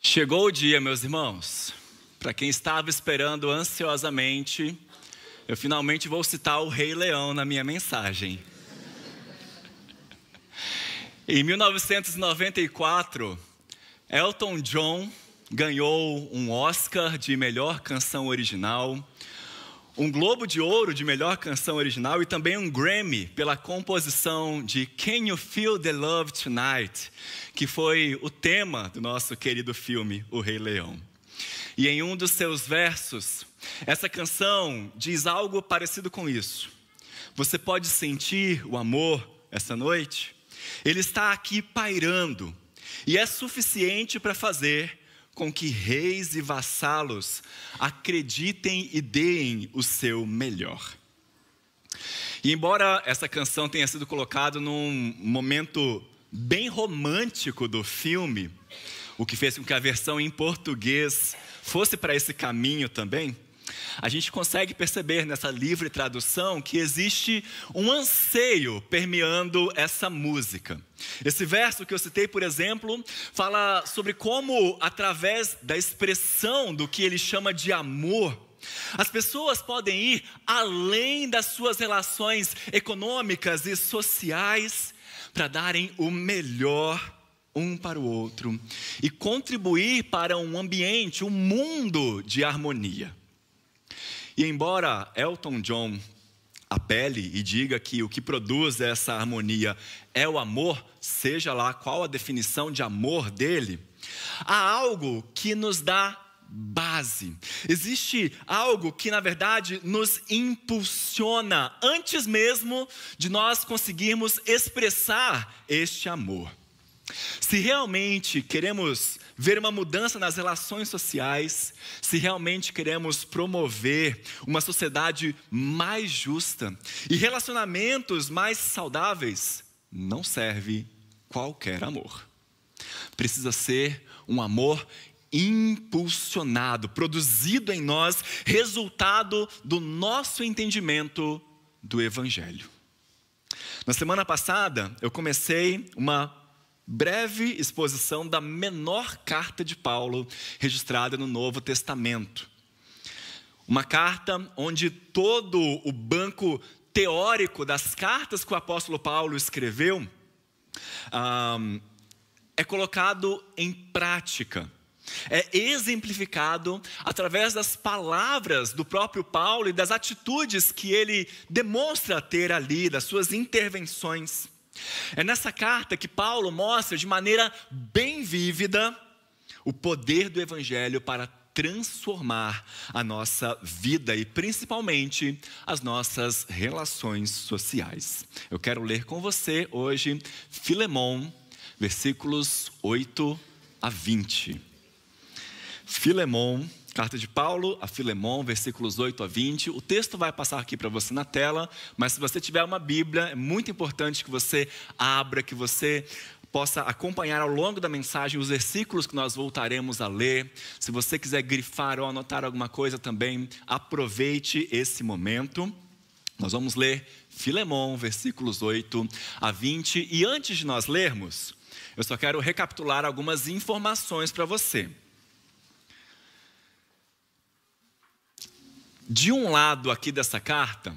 Chegou o dia, meus irmãos. Para quem estava esperando ansiosamente, eu finalmente vou citar o Rei Leão na minha mensagem. Em 1994, Elton John ganhou um Oscar de melhor canção original, um Globo de Ouro de melhor canção original e também um Grammy pela composição de Can You Feel the Love Tonight, que foi o tema do nosso querido filme, O Rei Leão. E em um dos seus versos, essa canção diz algo parecido com isso. Você pode sentir o amor essa noite? Ele está aqui pairando e é suficiente para fazer com que reis e vassalos acreditem e deem o seu melhor. E embora essa canção tenha sido colocada num momento bem romântico do filme, o que fez com que a versão em português fosse para esse caminho também, a gente consegue perceber nessa livre tradução que existe um anseio permeando essa música. Esse verso que eu citei, por exemplo, fala sobre como, através da expressão do que ele chama de amor, as pessoas podem ir além das suas relações econômicas e sociais para darem o melhor um para o outro e contribuir para um ambiente, um mundo de harmonia. E embora Elton John apele e diga que o que produz essa harmonia é o amor, seja lá qual a definição de amor dele, há algo que nos dá base. Existe algo que, na verdade, nos impulsiona antes mesmo de nós conseguirmos expressar este amor. Se realmente queremos ver uma mudança nas relações sociais, se realmente queremos promover uma sociedade mais justa e relacionamentos mais saudáveis, não serve qualquer amor. Precisa ser um amor impulsionado, produzido em nós, resultado do nosso entendimento do Evangelho. Na semana passada, eu comecei uma breve exposição da menor carta de Paulo registrada no Novo Testamento. Uma carta onde todo o banco teórico das cartas que o apóstolo Paulo escreveu é colocado em prática. É exemplificado através das palavras do próprio Paulo e das atitudes que ele demonstra ter ali, das suas intervenções. É nessa carta que Paulo mostra de maneira bem vívida o poder do Evangelho para transformar a nossa vida e principalmente as nossas relações sociais. Eu quero ler com você hoje Filemon, versículos 8 a 20. Filemon, carta de Paulo a Filemon, versículos 8 a 20. O texto vai passar aqui para você na tela, mas se você tiver uma Bíblia, é muito importante que você abra, que você possa acompanhar ao longo da mensagem os versículos que nós voltaremos a ler. Se você quiser grifar ou anotar alguma coisa também, aproveite esse momento. Nós vamos ler Filemon, versículos 8 a 20. E antes de nós lermos, eu só quero recapitular algumas informações para você. De um lado aqui dessa carta,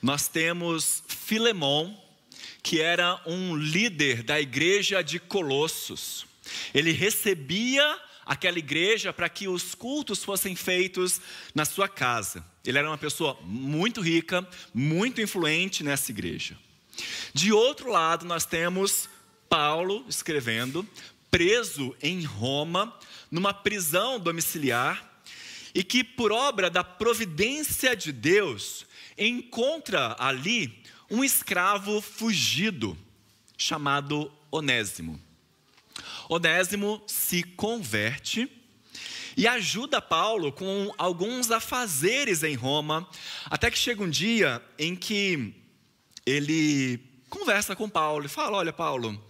nós temos Filemon, que era um líder da igreja de Colossos. Ele recebia aquela igreja para que os cultos fossem feitos na sua casa. Ele era uma pessoa muito rica, muito influente nessa igreja. De outro lado, nós temos Paulo escrevendo, preso em Roma, numa prisão domiciliar, e que por obra da providência de Deus, encontra ali um escravo fugido, chamado Onésimo. Onésimo se converte e ajuda Paulo com alguns afazeres em Roma, até que chega um dia em que ele conversa com Paulo e fala: olha, Paulo,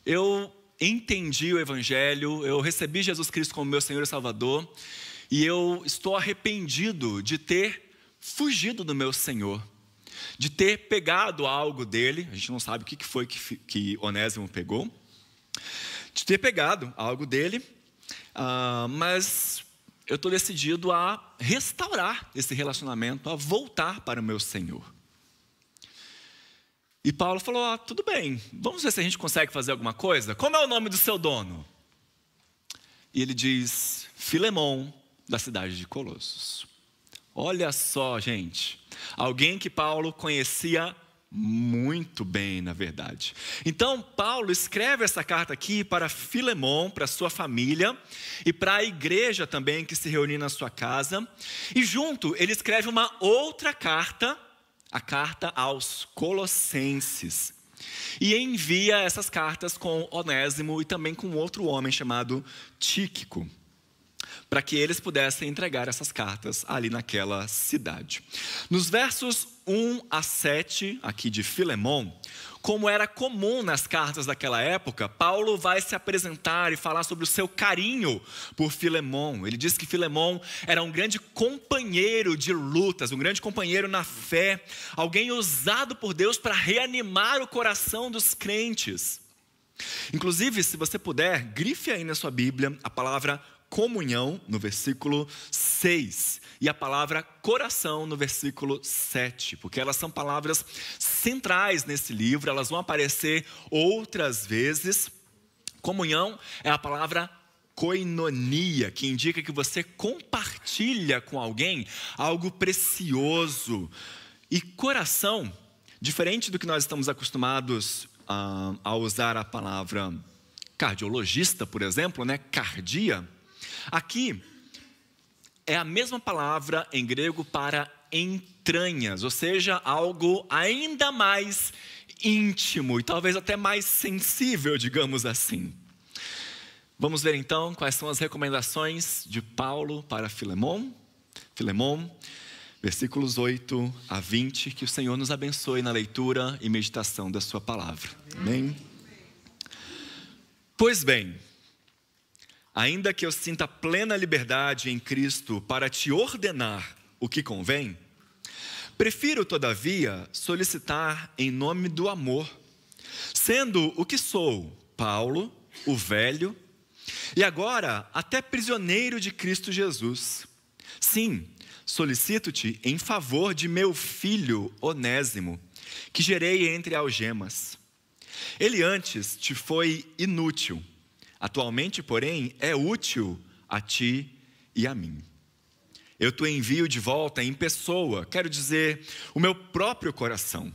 eu entendi o Evangelho, eu recebi Jesus Cristo como meu Senhor e Salvador, e eu estou arrependido de ter fugido do meu Senhor, de ter pegado algo dele. A gente não sabe o que foi que Onésimo pegou. De ter pegado algo dele, mas eu estou decidido a restaurar esse relacionamento, a voltar para o meu Senhor. E Paulo falou, tudo bem, vamos ver se a gente consegue fazer alguma coisa. Como é o nome do seu dono? E ele diz, Filemon, da cidade de Colossos. Olha só, gente, alguém que Paulo conhecia muito bem, na verdade. Então, Paulo escreve essa carta aqui para Filemon, para sua família, e para a igreja também que se reúne na sua casa. E junto, ele escreve uma outra carta, a carta aos Colossenses. E envia essas cartas com Onésimo e também com outro homem chamado Tíquico, para que eles pudessem entregar essas cartas ali naquela cidade. Nos versos 1 a 7, aqui de Filemon, como era comum nas cartas daquela época, Paulo vai se apresentar e falar sobre o seu carinho por Filemon. Ele diz que Filemon era um grande companheiro de lutas, um grande companheiro na fé, alguém usado por Deus para reanimar o coração dos crentes. Inclusive, se você puder, grife aí na sua Bíblia a palavra comunhão no versículo 6 e a palavra coração no versículo 7, porque elas são palavras centrais nesse livro, elas vão aparecer outras vezes. Comunhão é a palavra koinonia, que indica que você compartilha com alguém algo precioso. E coração, diferente do que nós estamos acostumados a usar a palavra cardiologista, por exemplo, cardia, aqui é a mesma palavra em grego para entranhas, ou seja, algo ainda mais íntimo e talvez até mais sensível, digamos assim. Vamos ver então quais são as recomendações de Paulo para Filemon, versículos 8 a 20, que o Senhor nos abençoe na leitura e meditação da sua palavra. Amém? Pois bem, ainda que eu sinta plena liberdade em Cristo para te ordenar o que convém, prefiro, todavia, solicitar em nome do amor, sendo o que sou, Paulo, o velho, e agora até prisioneiro de Cristo Jesus. Sim, solicito-te em favor de meu filho Onésimo, que gerei entre algemas. Ele antes te foi inútil, atualmente, porém, é útil a ti e a mim. Eu te envio de volta em pessoa, quero dizer, o meu próprio coração.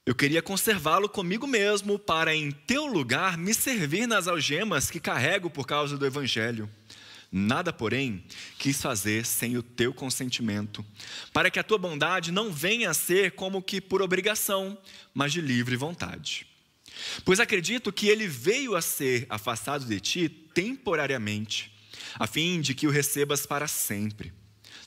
Eu queria conservá-lo comigo mesmo para, em teu lugar, me servir nas algemas que carrego por causa do Evangelho. Nada, porém, quis fazer sem o teu consentimento, para que a tua bondade não venha a ser como que por obrigação, mas de livre vontade. Pois acredito que ele veio a ser afastado de ti temporariamente, a fim de que o recebas para sempre,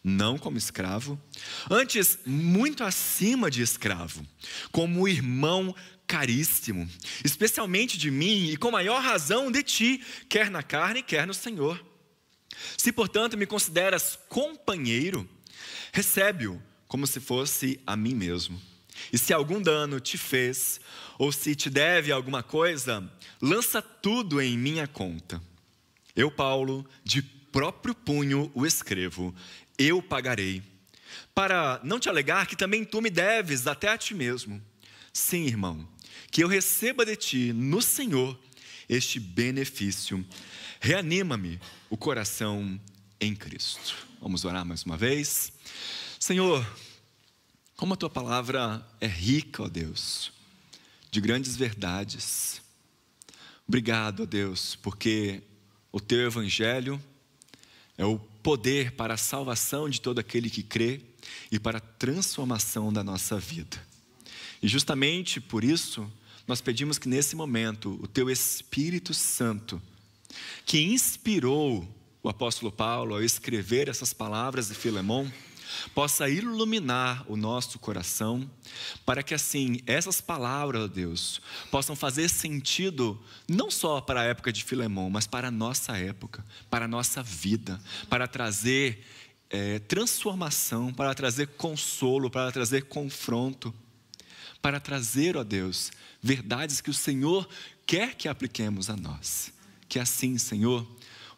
não como escravo, antes muito acima de escravo, como irmão caríssimo, especialmente de mim e com maior razão de ti, quer na carne, quer no Senhor. Se, portanto, me consideras companheiro, recebe-o como se fosse a mim mesmo. E se algum dano te fez, ou se te deve alguma coisa, lança tudo em minha conta. Eu, Paulo, de próprio punho o escrevo, eu pagarei, para não te alegar que também tu me deves até a ti mesmo. Sim, irmão, que eu receba de ti, no Senhor, este benefício. Reanima-me o coração em Cristo. Vamos orar mais uma vez. Senhor, como a tua palavra é rica, ó Deus, de grandes verdades. Obrigado, ó Deus, porque o teu evangelho é o poder para a salvação de todo aquele que crê e para a transformação da nossa vida. E justamente por isso, nós pedimos que nesse momento, o teu Espírito Santo, que inspirou o apóstolo Paulo ao escrever essas palavras de Filemon, possa iluminar o nosso coração, para que assim, essas palavras, ó Deus, possam fazer sentido, não só para a época de Filemon, mas para a nossa época, para a nossa vida, para trazer transformação, para trazer consolo, para trazer confronto, para trazer, ó Deus, verdades que o Senhor quer que apliquemos a nós. Que assim, Senhor,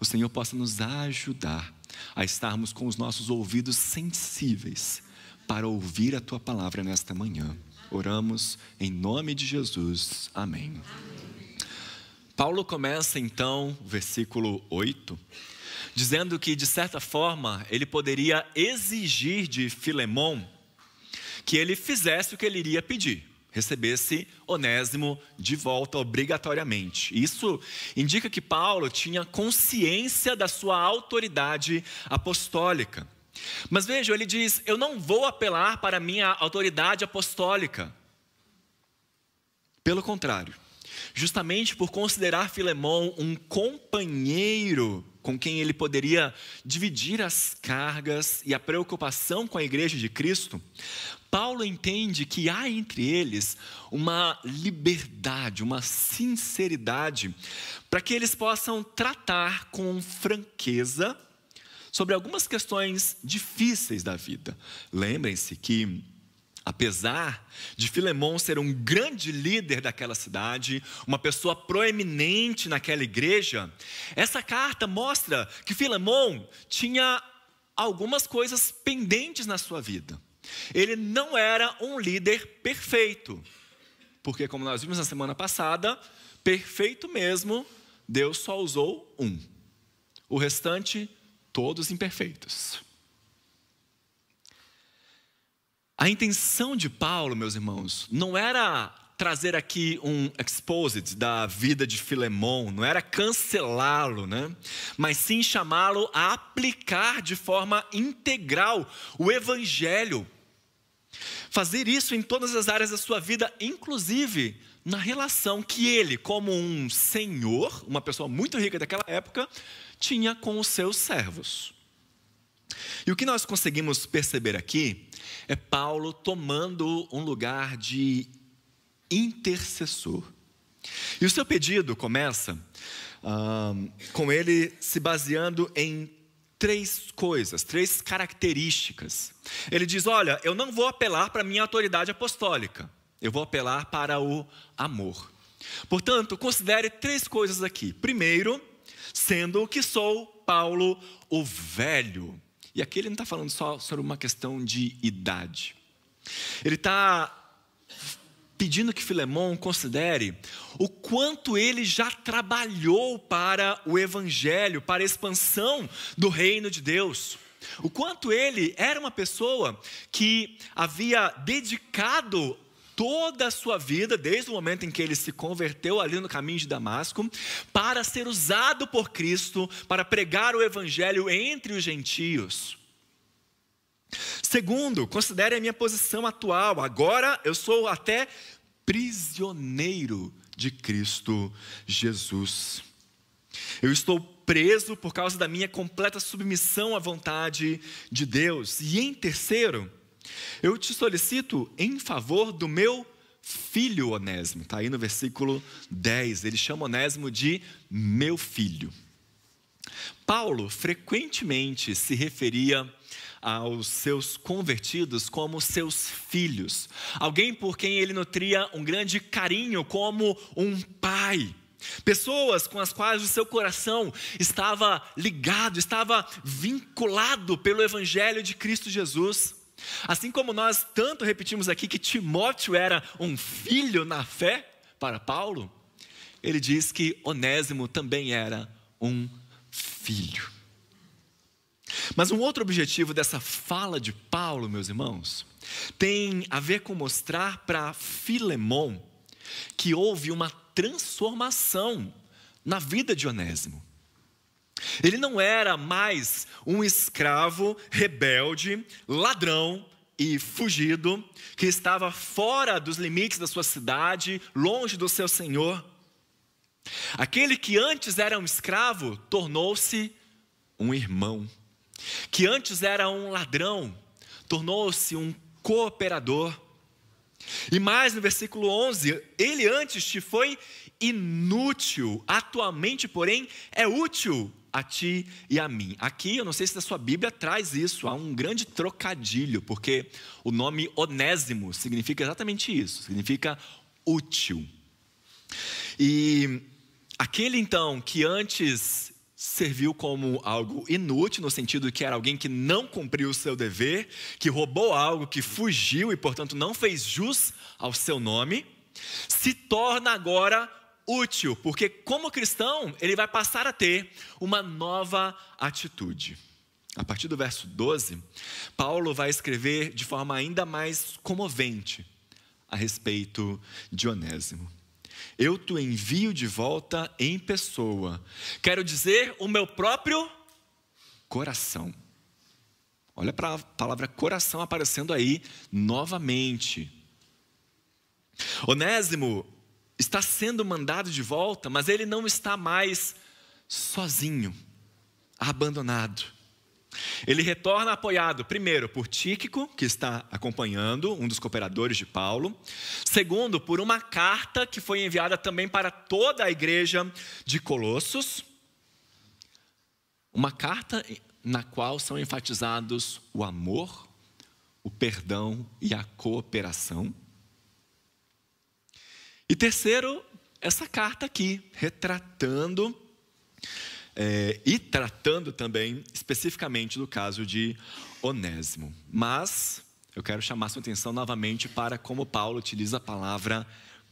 o Senhor possa nos ajudar a estarmos com os nossos ouvidos sensíveis para ouvir a Tua palavra nesta manhã. Oramos em nome de Jesus. Amém. Paulo começa então, versículo 8, dizendo que de certa forma ele poderia exigir de Filemon que ele fizesse o que ele iria pedir, recebesse Onésimo de volta obrigatoriamente. Isso indica que Paulo tinha consciência da sua autoridade apostólica. Mas vejam, ele diz: eu não vou apelar para a minha autoridade apostólica. Pelo contrário, justamente por considerar Filemon um companheiro com quem ele poderia dividir as cargas e a preocupação com a igreja de Cristo, Paulo entende que há entre eles uma liberdade, uma sinceridade, para que eles possam tratar com franqueza sobre algumas questões difíceis da vida. Lembrem-se que, apesar de Filemon ser um grande líder daquela cidade, uma pessoa proeminente naquela igreja, essa carta mostra que Filemon tinha algumas coisas pendentes na sua vida. Ele não era um líder perfeito, porque, como nós vimos na semana passada, perfeito mesmo, Deus só usou um. O restante, todos imperfeitos. A intenção de Paulo, meus irmãos, não era trazer aqui um exposit da vida de Filemon, não era cancelá-lo, né? Mas sim chamá-lo a aplicar de forma integral o evangelho. Fazer isso em todas as áreas da sua vida, inclusive na relação que ele, como um senhor, uma pessoa muito rica daquela época, tinha com os seus servos. E o que nós conseguimos perceber aqui é Paulo tomando um lugar de intercessor. E o seu pedido começa com ele se baseando em três coisas, três características. Ele diz: olha, eu não vou apelar para a minha autoridade apostólica, eu vou apelar para o amor. Portanto, considere três coisas aqui. Primeiro, sendo que sou Paulo o velho. E aqui ele não está falando só sobre uma questão de idade. Ele está pedindo que Filemon considere o quanto ele já trabalhou para o evangelho, para a expansão do reino de Deus. O quanto ele era uma pessoa que havia dedicado toda a sua vida, desde o momento em que ele se converteu ali no caminho de Damasco, para ser usado por Cristo, para pregar o evangelho entre os gentios. Segundo, considere a minha posição atual. Agora eu sou até prisioneiro de Cristo Jesus. Eu estou preso por causa da minha completa submissão à vontade de Deus. E em terceiro, eu te solicito em favor do meu filho Onésimo. Está aí no versículo 10. Ele chama Onésimo de meu filho. Paulo frequentemente se referia aos seus convertidos como seus filhos. Alguém por quem ele nutria um grande carinho como um pai. Pessoas com as quais o seu coração estava ligado, estava vinculado pelo evangelho de Cristo Jesus. Assim como nós tanto repetimos aqui que Timóteo era um filho na fé para Paulo, ele diz que Onésimo também era um filho. Mas um outro objetivo dessa fala de Paulo, meus irmãos, tem a ver com mostrar para Filemon que houve uma transformação na vida de Onésimo. Ele não era mais um escravo rebelde, ladrão e fugido, que estava fora dos limites da sua cidade, longe do seu senhor. Aquele que antes era um escravo, tornou-se um irmão. Que antes era um ladrão, tornou-se um cooperador. E mais no versículo 11, ele antes te foi inútil, atualmente, porém, é útil a ti e a mim. Aqui, eu não sei se a sua Bíblia traz isso, há um grande trocadilho, porque o nome Onésimo significa exatamente isso, significa útil. E aquele então que antes serviu como algo inútil, no sentido de que era alguém que não cumpriu o seu dever, que roubou algo, que fugiu e, portanto, não fez jus ao seu nome, se torna agora útil, porque como cristão, ele vai passar a ter uma nova atitude. A partir do verso 12, Paulo vai escrever de forma ainda mais comovente a respeito de Onésimo. Eu te envio de volta em pessoa. Quero dizer, o meu próprio coração. Olha para a palavra coração aparecendo aí novamente. Onésimo está sendo mandado de volta, mas ele não está mais sozinho, abandonado. Ele retorna apoiado, primeiro, por Tíquico, que está acompanhando, um dos cooperadores de Paulo. Segundo, por uma carta que foi enviada também para toda a igreja de Colossos. Uma carta na qual são enfatizados o amor, o perdão e a cooperação. E terceiro, essa carta aqui, retratando e tratando também especificamente do caso de Onésimo. Mas eu quero chamar sua atenção novamente para como Paulo utiliza a palavra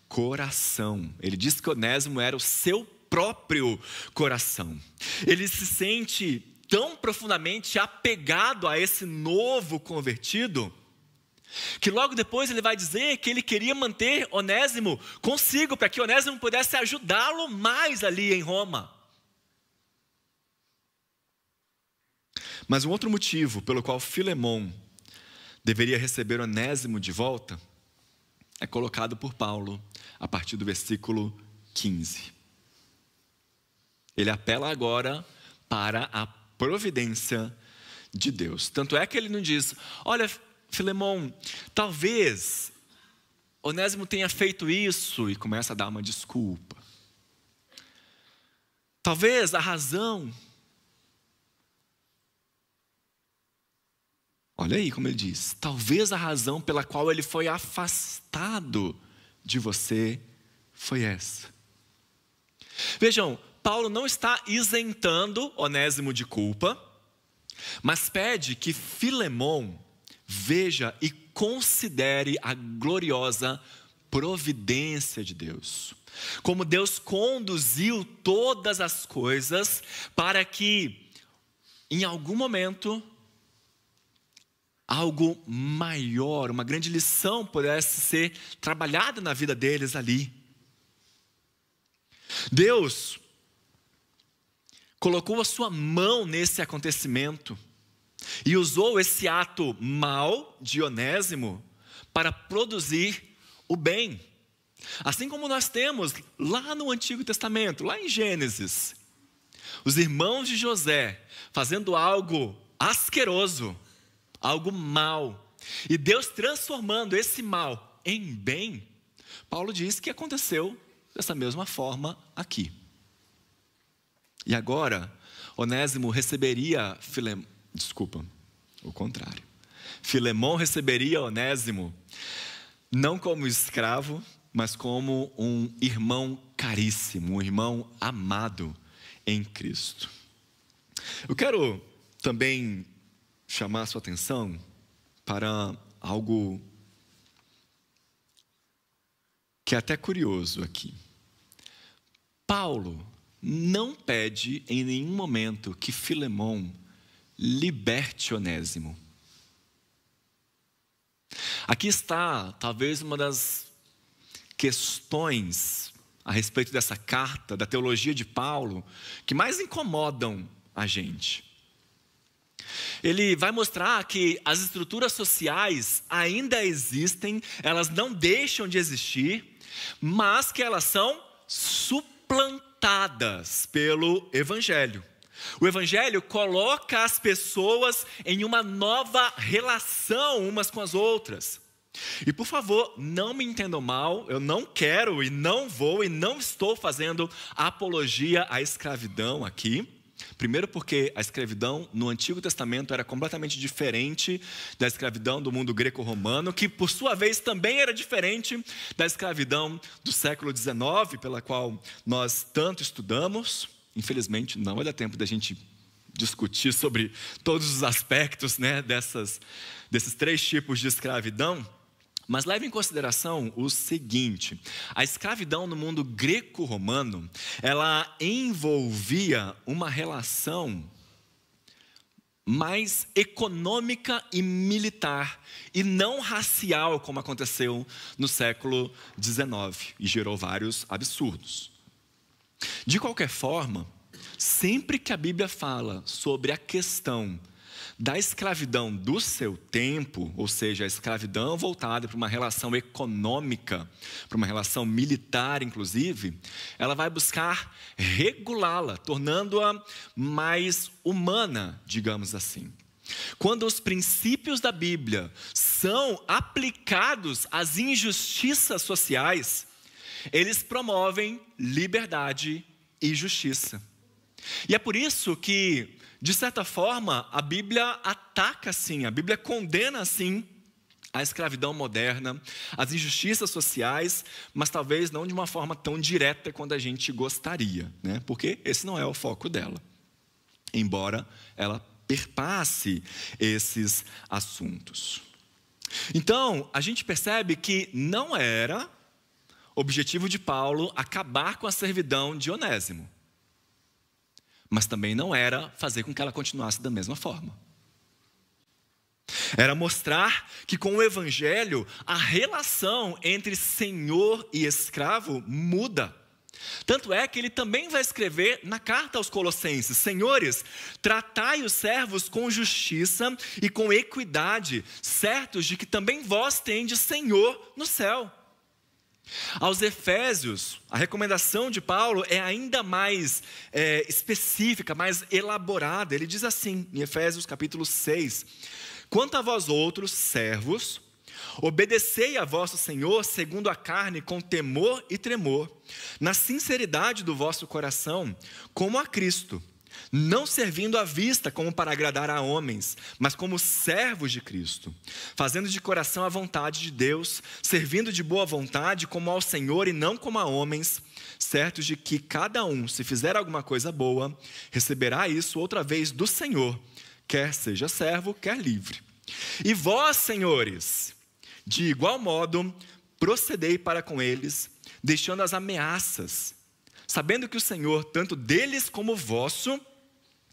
coração. Ele diz que Onésimo era o seu próprio coração. Ele se sente tão profundamente apegado a esse novo convertido, que logo depois ele vai dizer que ele queria manter Onésimo consigo, para que Onésimo pudesse ajudá-lo mais ali em Roma. Mas um outro motivo pelo qual Filemão deveria receber Onésimo de volta é colocado por Paulo a partir do versículo 15. Ele apela agora para a providência de Deus. Tanto é que ele não diz: olha, Filemão, talvez Onésimo tenha feito isso, e começa a dar uma desculpa. Talvez a razão... Olha aí como ele diz: talvez a razão pela qual ele foi afastado de você foi essa. Vejam, Paulo não está isentando Onésimo de culpa, mas pede que Filemão veja e considere a gloriosa providência de Deus. Como Deus conduziu todas as coisas para que, em algum momento, algo maior, uma grande lição pudesse ser trabalhada na vida deles ali. Deus colocou a sua mão nesse acontecimento e usou esse ato mau de Onésimo para produzir o bem. Assim como nós temos lá no Antigo Testamento, lá em Gênesis, os irmãos de José fazendo algo asqueroso, algo mal, e Deus transformando esse mal em bem. Paulo diz que aconteceu dessa mesma forma aqui. E agora, Onésimo receberia Filemão receberia Onésimo não como escravo, mas como um irmão caríssimo, um irmão amado em Cristo. Eu quero também chamar a sua atenção para algo que é até curioso aqui. Paulo não pede em nenhum momento que Filemão liberte Onésimo. Aqui está talvez uma das questões a respeito dessa carta, da teologia de Paulo, que mais incomodam a gente. Ele vai mostrar que as estruturas sociais ainda existem, elas não deixam de existir, mas que elas são suplantadas pelo Evangelho. O Evangelho coloca as pessoas em uma nova relação umas com as outras. E por favor, não me entendam mal, eu não quero e não vou e não estou fazendo apologia à escravidão aqui. Primeiro porque a escravidão no Antigo Testamento era completamente diferente da escravidão do mundo greco-romano, que por sua vez também era diferente da escravidão do século XIX, pela qual nós tanto estudamos. Infelizmente, não vai dar tempo da gente discutir sobre todos os aspectos, né, desses 3 tipos de escravidão. Mas leve em consideração o seguinte: a escravidão no mundo greco-romano, ela envolvia uma relação mais econômica e militar, e não racial, como aconteceu no século XIX, e gerou vários absurdos. De qualquer forma, sempre que a Bíblia fala sobre a questão da escravidão do seu tempo, ou seja, a escravidão voltada para uma relação econômica, para uma relação militar, inclusive, ela vai buscar regulá-la, tornando-a mais humana, digamos assim. Quando os princípios da Bíblia são aplicados às injustiças sociais, eles promovem liberdade e justiça. E é por isso que, de certa forma, a Bíblia ataca sim, a Bíblia condena sim a escravidão moderna, as injustiças sociais, mas talvez não de uma forma tão direta quanto a gente gostaria, né? Porque esse não é o foco dela, embora ela perpasse esses assuntos. Então, a gente percebe que não era objetivo de Paulo acabar com a servidão de Onésimo, mas também não era fazer com que ela continuasse da mesma forma. Era mostrar que com o evangelho a relação entre senhor e escravo muda. Tanto é que ele também vai escrever na carta aos Colossenses: senhores, tratai os servos com justiça e com equidade, certos de que também vós tendes Senhor no céu. Aos Efésios, a recomendação de Paulo é ainda mais específica, mais elaborada. Ele diz assim, em Efésios capítulo 6, quanto a vós outros, servos, obedecei a vosso Senhor segundo a carne com temor e tremor, na sinceridade do vosso coração, como a Cristo, não servindo à vista como para agradar a homens, mas como servos de Cristo, fazendo de coração a vontade de Deus, servindo de boa vontade como ao Senhor e não como a homens, certos de que cada um, se fizer alguma coisa boa, receberá isso outra vez do Senhor, quer seja servo, quer livre. E vós, senhores, de igual modo, procedei para com eles, deixando as ameaças, sabendo que o Senhor, tanto deles como vosso,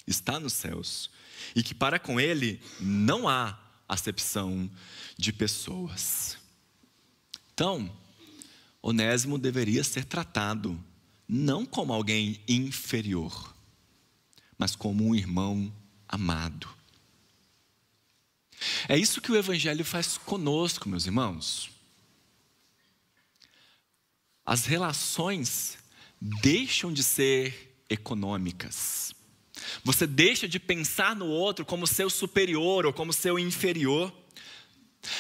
está nos céus, e que para com ele não há acepção de pessoas. Então, Onésimo deveria ser tratado não como alguém inferior, mas como um irmão amado. É isso que o evangelho faz conosco, meus irmãos. As relações deixam de ser econômicas. Você deixa de pensar no outro como seu superior ou como seu inferior.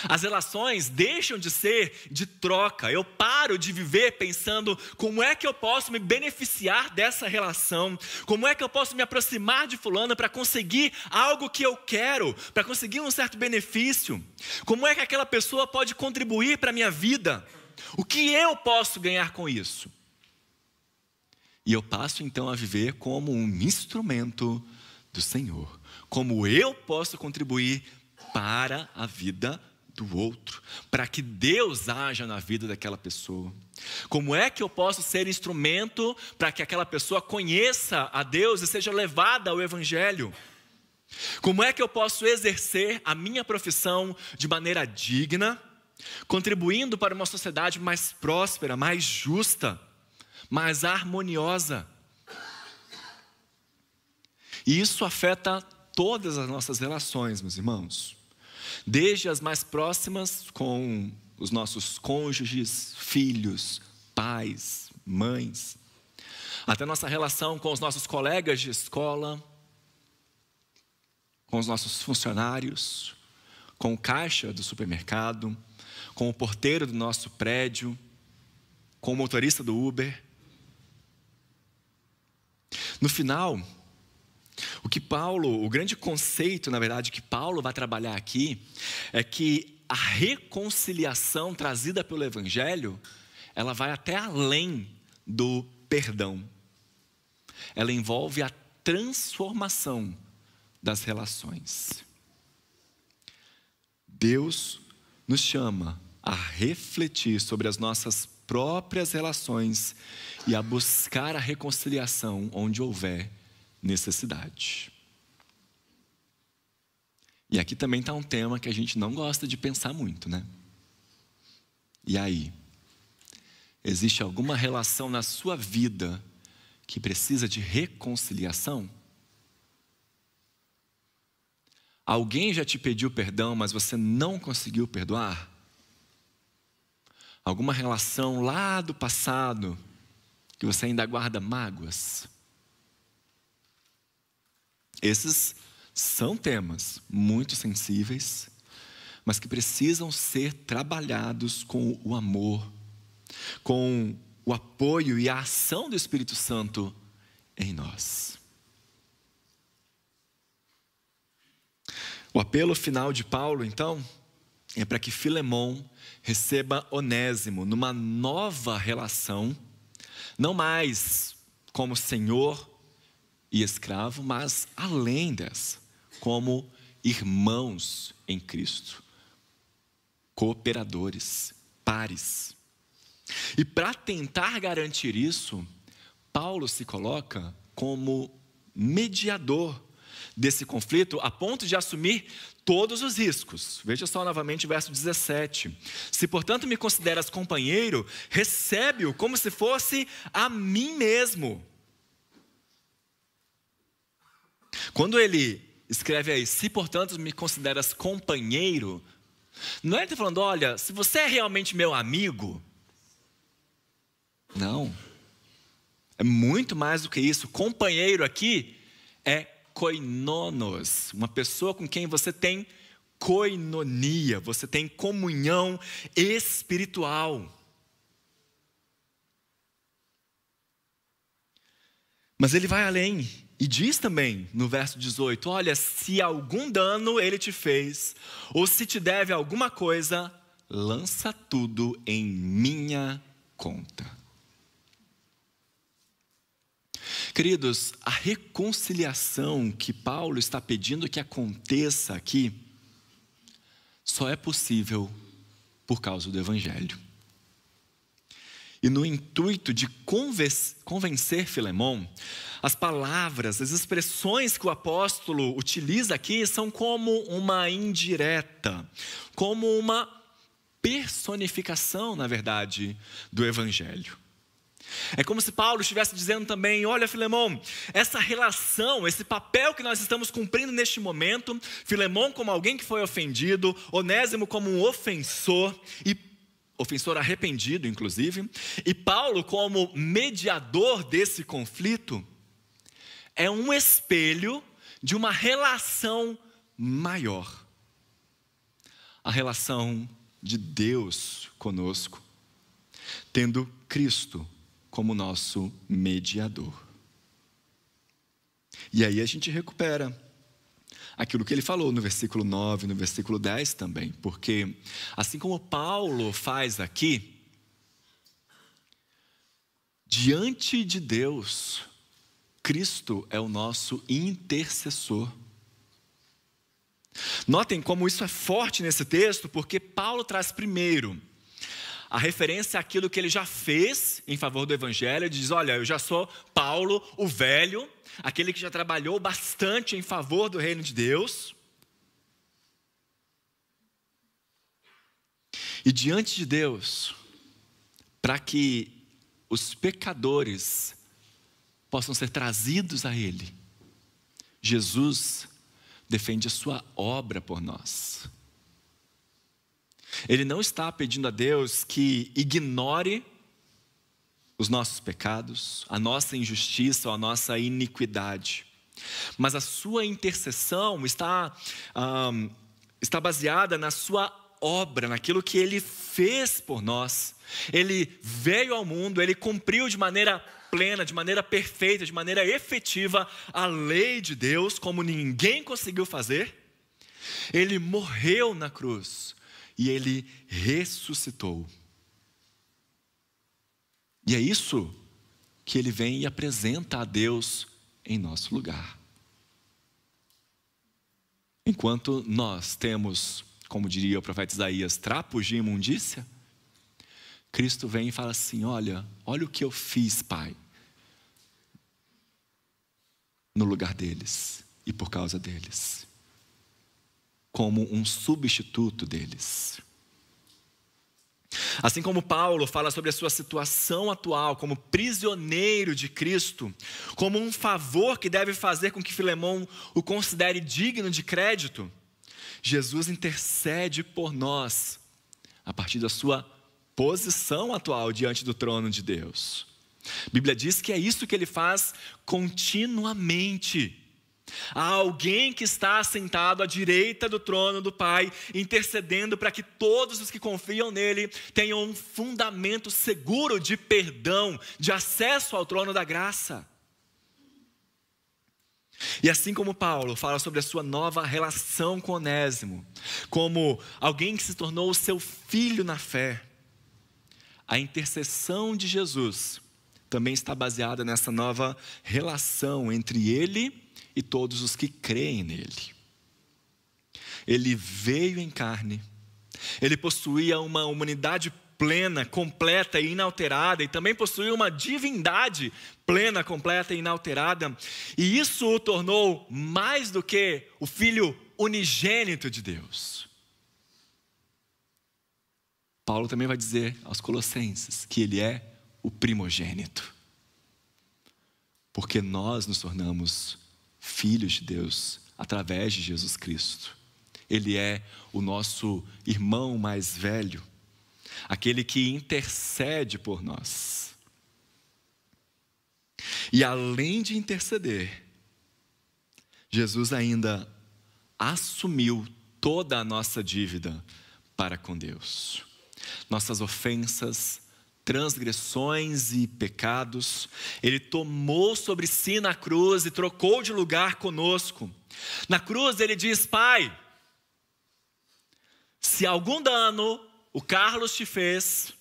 As relações deixam de ser de troca. Eu paro de viver pensando como é que eu posso me beneficiar dessa relação, como é que eu posso me aproximar de fulano para conseguir algo que eu quero, para conseguir um certo benefício, como é que aquela pessoa pode contribuir para a minha vida, o que eu posso ganhar com isso. E eu passo então a viver como um instrumento do Senhor, como eu posso contribuir para a vida do outro, para que Deus haja na vida daquela pessoa. Como é que eu posso ser instrumento para que aquela pessoa conheça a Deus e seja levada ao evangelho? Como é que eu posso exercer a minha profissão de maneira digna, contribuindo para uma sociedade mais próspera, mais justa, mais harmoniosa? E isso afeta todas as nossas relações, meus irmãos. Desde as mais próximas com os nossos cônjuges, filhos, pais, mães, até nossa relação com os nossos colegas de escola, com os nossos funcionários, com o caixa do supermercado, com o porteiro do nosso prédio, com o motorista do Uber. No final, o grande conceito, na verdade, que Paulo vai trabalhar aqui, é que a reconciliação trazida pelo evangelho, ela vai até além do perdão. ela envolve a transformação das relações. Deus nos chama a refletir sobre as nossas próprias relações e a buscar a reconciliação onde houver necessidade. E aqui também está um tema que a gente não gosta de pensar muito, né? E aí? Existe alguma relação na sua vida que precisa de reconciliação? Alguém já te pediu perdão, mas você não conseguiu perdoar? Alguma relação lá do passado que você ainda guarda mágoas? Esses são temas muito sensíveis, mas que precisam ser trabalhados com o amor, com o apoio e a ação do Espírito Santo em nós. O apelo final de Paulo, então, é para que Filemon receba Onésimo numa nova relação, não mais como senhor e escravo, mas além dessa, como irmãos em Cristo, cooperadores, pares. E para tentar garantir isso, Paulo se coloca como mediador desse conflito, a ponto de assumir todos os riscos. Veja só novamente o verso 17. Se, portanto, me consideras companheiro, recebe-o como se fosse a mim mesmo. Quando ele escreve aí, se, portanto, me consideras companheiro, não é ele falando, olha, se você é realmente meu amigo. Não. É muito mais do que isso. Companheiro aqui é koinonos, uma pessoa com quem você tem koinonia, você tem comunhão espiritual. Mas ele vai além e diz também no verso 18, olha, se algum dano ele te fez, ou se te deve alguma coisa, lança tudo em minha conta. Queridos, a reconciliação que Paulo está pedindo que aconteça aqui, só é possível por causa do Evangelho. E no intuito de convencer Filemon, as palavras, as expressões que o apóstolo utiliza aqui são como uma indireta, como uma personificação, na verdade, do Evangelho. É como se Paulo estivesse dizendo também, olha Filemon, essa relação, esse papel que nós estamos cumprindo neste momento, Filemon como alguém que foi ofendido, Onésimo como um ofensor arrependido inclusive, e Paulo como mediador desse conflito, é um espelho de uma relação maior. A relação de Deus conosco, tendo Cristo como nosso mediador. E aí a gente recupera aquilo que ele falou no versículo 9, no versículo 10 também, porque assim como Paulo faz aqui, diante de Deus, Cristo é o nosso intercessor. Notem como isso é forte nesse texto, porque Paulo traz primeiro a referência àquilo que ele já fez em favor do Evangelho. Ele diz, olha, eu já sou Paulo, o velho, aquele que já trabalhou bastante em favor do reino de Deus. E diante de Deus, para que os pecadores possam ser trazidos a Ele, Jesus defende a sua obra por nós. Ele não está pedindo a Deus que ignore os nossos pecados, a nossa injustiça ou a nossa iniquidade. Mas a sua intercessão está baseada na sua obra, naquilo que Ele fez por nós. Ele veio ao mundo, Ele cumpriu de maneira plena, de maneira perfeita, de maneira efetiva a lei de Deus, como ninguém conseguiu fazer. Ele morreu na cruz. E Ele ressuscitou. E é isso que ele vem e apresenta a Deus em nosso lugar. Enquanto nós temos, como diria o profeta Isaías, trapos de imundícia, Cristo vem e fala assim: olha o que eu fiz, Pai, no lugar deles e por causa deles, como um substituto deles. Assim como Paulo fala sobre a sua situação atual como prisioneiro de Cristo, como um favor que deve fazer com que Filemão o considere digno de crédito, Jesus intercede por nós a partir da sua posição atual diante do trono de Deus. A Bíblia diz que é isso que ele faz continuamente. Há alguém que está assentado à direita do trono do Pai, intercedendo para que todos os que confiam nele tenham um fundamento seguro de perdão, de acesso ao trono da graça. E assim como Paulo fala sobre a sua nova relação com Onésimo, como alguém que se tornou o seu filho na fé, a intercessão de Jesus também está baseada nessa nova relação entre ele e todos os que creem nele. Ele veio em carne, ele possuía uma humanidade plena, completa e inalterada, e também possuía uma divindade plena, completa e inalterada, e isso o tornou mais do que o Filho unigênito de Deus. Paulo também vai dizer aos Colossenses que ele é o primogênito, porque nós nos tornamos filhos de Deus através de Jesus Cristo. Ele é o nosso irmão mais velho, aquele que intercede por nós. E além de interceder, Jesus ainda assumiu toda a nossa dívida para com Deus. Nossas ofensas, transgressões e pecados, ele tomou sobre si na cruz e trocou de lugar conosco. Na cruz ele diz: Pai, se algum dano o Carlos te fez,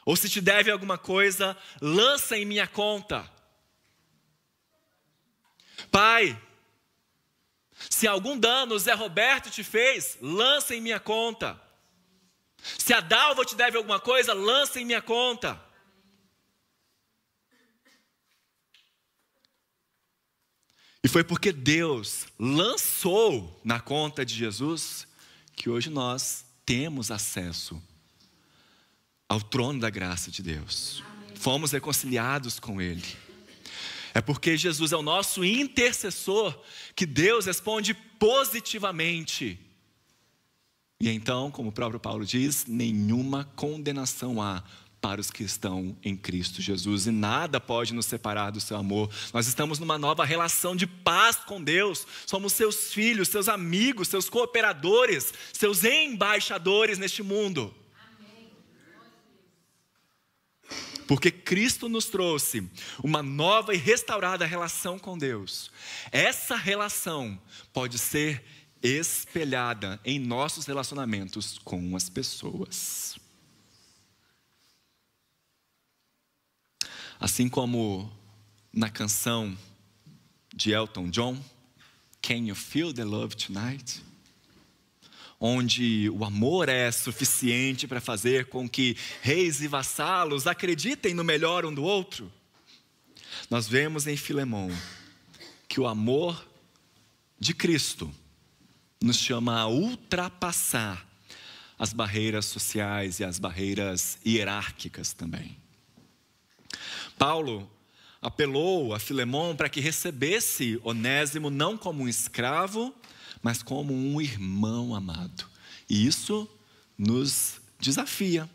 ou se te deve alguma coisa, lança em minha conta. Pai, se algum dano o Zé Roberto te fez, lança em minha conta. Se a Dalva te deve alguma coisa, lança em minha conta. E foi porque Deus lançou na conta de Jesus que hoje nós temos acesso ao trono da graça de Deus. Amém. Fomos reconciliados com Ele. É porque Jesus é o nosso intercessor que Deus responde positivamente. E então, como o próprio Paulo diz, nenhuma condenação há para os que estão em Cristo Jesus, e nada pode nos separar do seu amor. Nós estamos numa nova relação de paz com Deus, somos seus filhos, seus amigos, seus cooperadores, seus embaixadores neste mundo. Amém. Porque Cristo nos trouxe uma nova e restaurada relação com Deus. Essa relação pode ser espelhada em nossos relacionamentos com as pessoas. Assim como na canção de Elton John, Can You Feel the Love Tonight? Onde o amor é suficiente para fazer com que reis e vassalos acreditem no melhor um do outro. Nós vemos em Filemão que o amor de Cristo nos chama a ultrapassar as barreiras sociais e as barreiras hierárquicas também. Paulo apelou a Filemão para que recebesse Onésimo não como um escravo, mas como um irmão amado. E isso nos desafia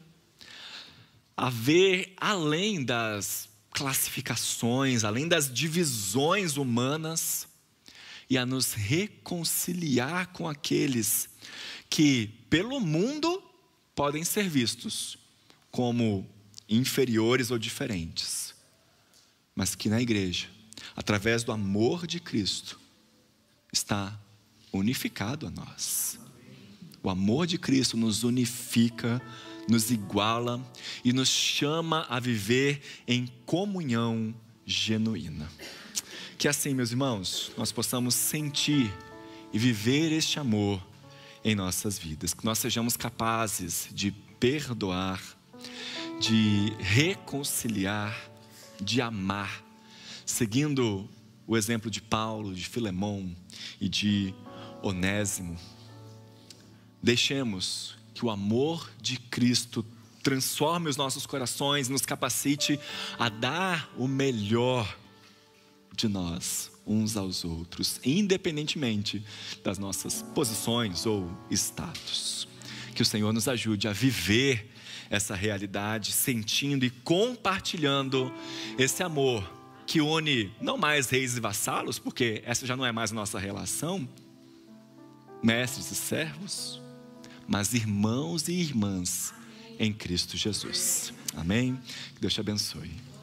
a ver além das classificações, além das divisões humanas, e a nos reconciliar com aqueles que, pelo mundo, podem ser vistos como inferiores ou diferentes, mas que na igreja, através do amor de Cristo, está unificado a nós. O amor de Cristo nos unifica nos iguala e nos chama a viver em comunhão genuína. Que assim, meus irmãos, nós possamos sentir e viver este amor em nossas vidas. Que nós sejamos capazes de perdoar, de reconciliar, de amar, seguindo o exemplo de Paulo, de Filemão e de Onésimo. Deixemos que o amor de Cristo transforme os nossos corações, nos capacite a dar o melhor de nós uns aos outros, independentemente das nossas posições ou status. Que o Senhor nos ajude a viver essa realidade, sentindo e compartilhando esse amor que une não mais reis e vassalos, porque essa já não é mais a nossa relação, mestres e servos, mas irmãos e irmãs em Cristo Jesus. Amém? Que Deus te abençoe.